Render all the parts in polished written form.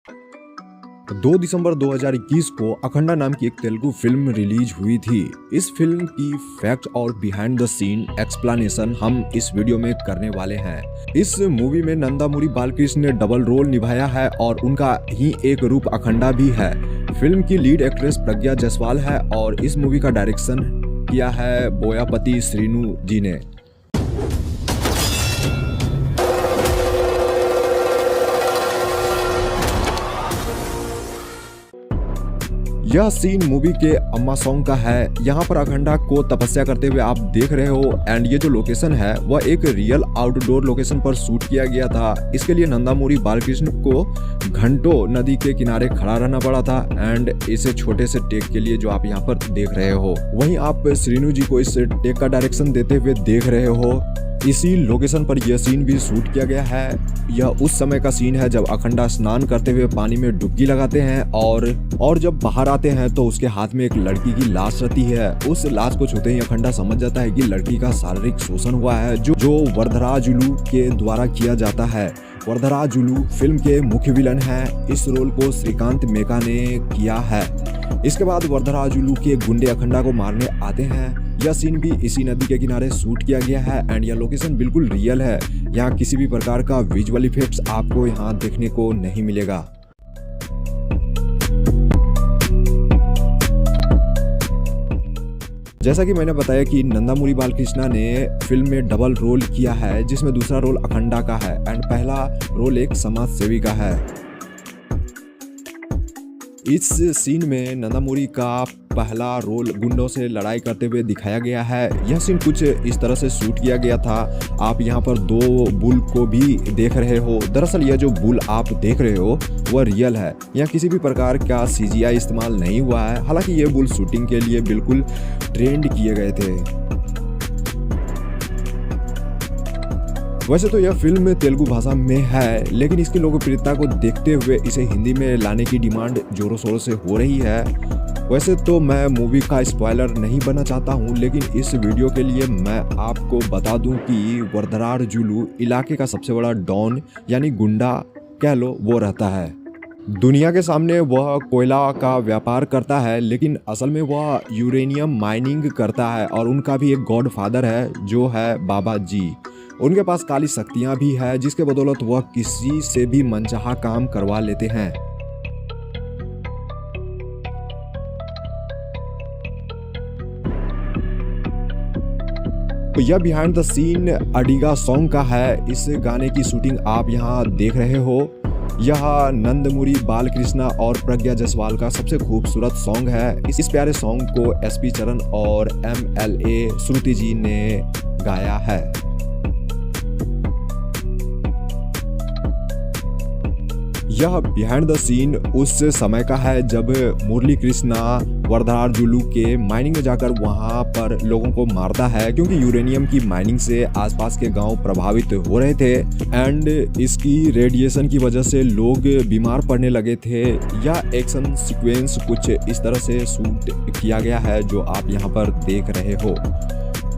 2 दिसंबर 2021 को अखंडा नाम की एक तेलुगु फिल्म रिलीज हुई थी। इस फिल्म की फैक्ट और बिहाइंड द सीन एक्सप्लेनेशन हम इस वीडियो में करने वाले हैं। इस मूवी में नंदामुरी बालकृष्ण ने डबल रोल निभाया है और उनका ही एक रूप अखंडा भी है। फिल्म की लीड एक्ट्रेस प्रज्ञा जायसवाल है और इस मूवी का डायरेक्शन किया है बोयापति श्रीनु जी ने। यह सीन मूवी के अम्मा सॉन्ग का है। यहाँ पर अखंडा को तपस्या करते हुए आप देख रहे हो एंड ये जो लोकेशन है वह एक रियल आउटडोर लोकेशन पर शूट किया गया था। इसके लिए नंदामुरी बालकृष्ण को घंटों नदी के किनारे खड़ा रहना पड़ा था एंड इसे छोटे से टेक के लिए जो आप यहाँ पर देख रहे हो, वहीं आप श्रीनु जी को इस टेक का डायरेक्शन देते हुए देख रहे हो। इसी लोकेशन पर यह सीन भी शूट किया गया है। यह उस समय का सीन है जब अखंडा स्नान करते हुए पानी में डुबकी लगाते हैं और जब बाहर आते हैं तो उसके हाथ में एक लड़की की लाश रहती है। उस लाश को छूते ही अखंडा समझ जाता है कि लड़की का शारीरिक शोषण हुआ है जो वरदराजुलू के द्वारा किया जाता है। वरदराजुलू फिल्म के मुख्य विलन हैं। इस रोल को श्रीकांत मेका ने किया है। इसके बाद वरदराजुलू के गुंडे अखंडा को मारने आते हैं। यह सीन भी इसी नदी के किनारे शूट किया गया है एंड यह लोकेशन बिल्कुल रियल है। यहाँ किसी भी प्रकार का विजुअल इफेक्ट्स आपको यहाँ देखने को नहीं मिलेगा। जैसा कि मैंने बताया कि नंदामुरी बालकृष्णा ने फिल्म में डबल रोल किया है, जिसमें दूसरा रोल अखंडा का है एंड पहला रोल एक समाज सेवी का है। इस सीन में नंदामुरी का पहला रोल गुंडों से लड़ाई करते हुए दिखाया गया है। यह सीन कुछ इस तरह से शूट किया गया था। आप यहाँ पर 2 बुल को भी देख रहे हो। दरअसल यह जो बुल आप देख रहे हो वह रियल है। यहाँ किसी भी प्रकार का CGI इस्तेमाल नहीं हुआ है। हालांकि ये बुल शूटिंग के लिए बिल्कुल ट्रेंड किए गए थे। वैसे तो यह फिल्म तेलुगु भाषा में है, लेकिन इसकी लोकप्रियता को देखते हुए इसे हिंदी में लाने की डिमांड जोरों शोरों से हो रही है। वैसे तो मैं मूवी का स्पॉइलर नहीं बनना चाहता हूं, लेकिन इस वीडियो के लिए मैं आपको बता दूं कि वरदराजुलू इलाके का सबसे बड़ा डॉन यानी गुंडा कह लो वो रहता है। दुनिया के सामने वह कोयला का व्यापार करता है, लेकिन असल में वह यूरेनियम माइनिंग करता है और उनका भी एक गॉड फादर है जो है बाबा जी। उनके पास काली शक्तियां भी है जिसके बदौलत वह किसी से भी मनचाहा काम करवा लेते हैं। तो यह behind the scene Adiga song का है। इस गाने की शूटिंग आप यहाँ देख रहे हो। यह नंदमुरी बालकृष्णा और प्रज्ञा जायसवाल का सबसे खूबसूरत सॉन्ग है। इस प्यारे सॉन्ग को SP चरण और MLA श्रुति जी ने गाया है। यह बिहाइंड द सीन उस समय का है जब मुरली कृष्णा वरदराजुलू के माइनिंग में जाकर वहां पर लोगों को मारता है, क्योंकि यूरेनियम की माइनिंग से आसपास के गांव प्रभावित हो रहे थे एंड इसकी रेडिएशन की वजह से लोग बीमार पड़ने लगे थे। यह एक्शन सीक्वेंस कुछ इस तरह से शूट किया गया है जो आप यहाँ पर देख रहे हो।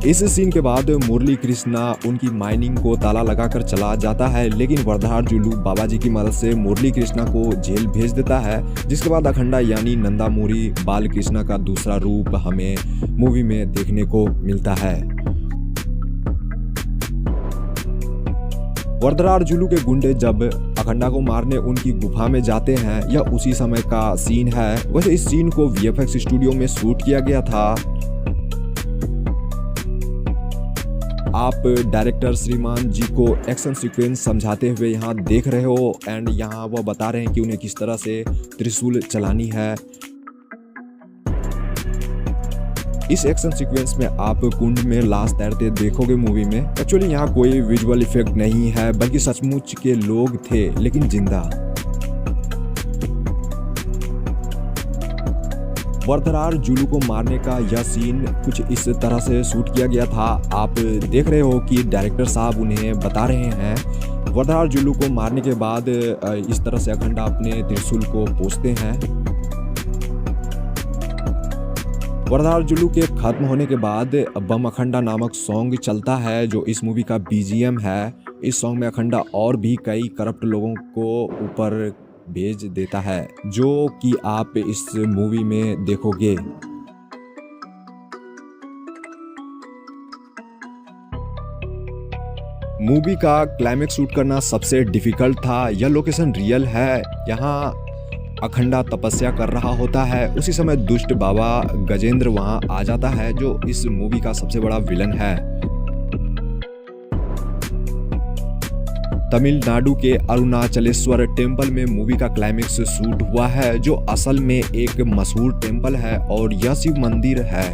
इस सीन के बाद मुरली कृष्णा उनकी माइनिंग को ताला लगाकर चला जाता है, लेकिन वरदराजुलू बाबा जी की मदद से मुरली कृष्णा को जेल भेज देता है। जिसके बाद अखंडा यानी नंदामुरी बालकृष्णा का दूसरा रूप हमें मूवी में देखने को मिलता है। वरदराजुलू के गुंडे जब अखंडा को मारने उनकी गुफा में जाते हैं, यह उसी समय का सीन है। वैसे इस सीन को VFX स्टूडियो में शूट किया गया था। आप डायरेक्टर श्रीमान जी को एक्शन सीक्वेंस समझाते हुए यहाँ देख रहे हो एंड यहाँ वह बता रहे हैं कि उन्हें किस तरह से त्रिशूल चलानी है। इस एक्शन सीक्वेंस में आप कुंड में लाश तैरते देखोगे मूवी में। एक्चुअली यहाँ कोई विजुअल इफेक्ट नहीं है, बल्कि सचमुच के लोग थे लेकिन जिंदा। वरदराजुलू को मारने का यह सीन कुछ इस तरह से शूट किया गया था। आप देख रहे हो कि डायरेक्टर साहब उन्हें बता रहे हैं। वरदराजुलू को मारने के बाद इस तरह से अखंडा अपने त्रिशूल को पोंछते हैं। वरदराजुलू के खत्म होने के बाद बम अखंडा नामक सॉन्ग चलता है जो इस मूवी का BGM है। इस सॉन्ग में अखंडा और भी कई करप्ट लोगों को ऊपर भेज देता है, जो कि आप इस मूवी में देखोगे। मूवी का क्लाइमेक्स शूट करना सबसे डिफिकल्ट था। यह लोकेशन रियल है। यहाँ अखंडा तपस्या कर रहा होता है। उसी समय दुष्ट बाबा गजेंद्र वहां आ जाता है, जो इस मूवी का सबसे बड़ा विलन है। तमिलनाडु के अरुणाचलेश्वर टेम्पल में मूवी का क्लाइमेक्स शूट हुआ है, जो असल में एक मशहूर टेम्पल है और यह शिव मंदिर है।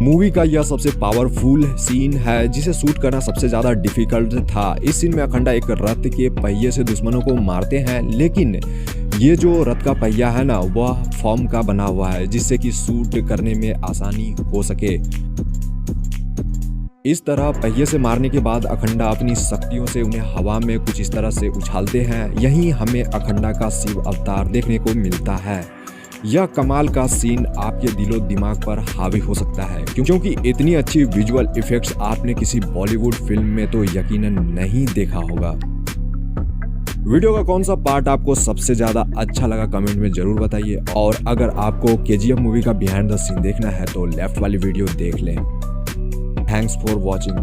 मूवी का यह सबसे पावरफुल सीन है, जिसे शूट करना सबसे ज्यादा डिफिकल्ट था। इस सीन में अखंडा एक रथ के पहिए से दुश्मनों को मारते हैं, लेकिन ये जो रथ का पहिया है ना, वह फोम का बना हुआ है, जिससे कि शूट करने में आसानी हो सके। इस तरह पहिए से मारने के बाद अखंडा अपनी शक्तियों से उन्हें हवा में कुछ इस तरह से उछालते हैं। यहीं हमें अखंडा का शिव अवतार देखने को मिलता है। यह कमाल का सीन आपके दिलो दिमाग पर हावी हो सकता है, क्योंकि इतनी अच्छी विजुअल इफेक्ट्स आपने किसी बॉलीवुड फिल्म में तो यकीनन नहीं देखा होगा। वीडियो का कौन सा पार्ट आपको सबसे ज्यादा अच्छा लगा कमेंट में जरूर बताइए, और अगर आपको केजीएफ मूवी का बिहाइंड द सीन देखना है तो लेफ्ट वाली वीडियो देख लें। Thanks for watching.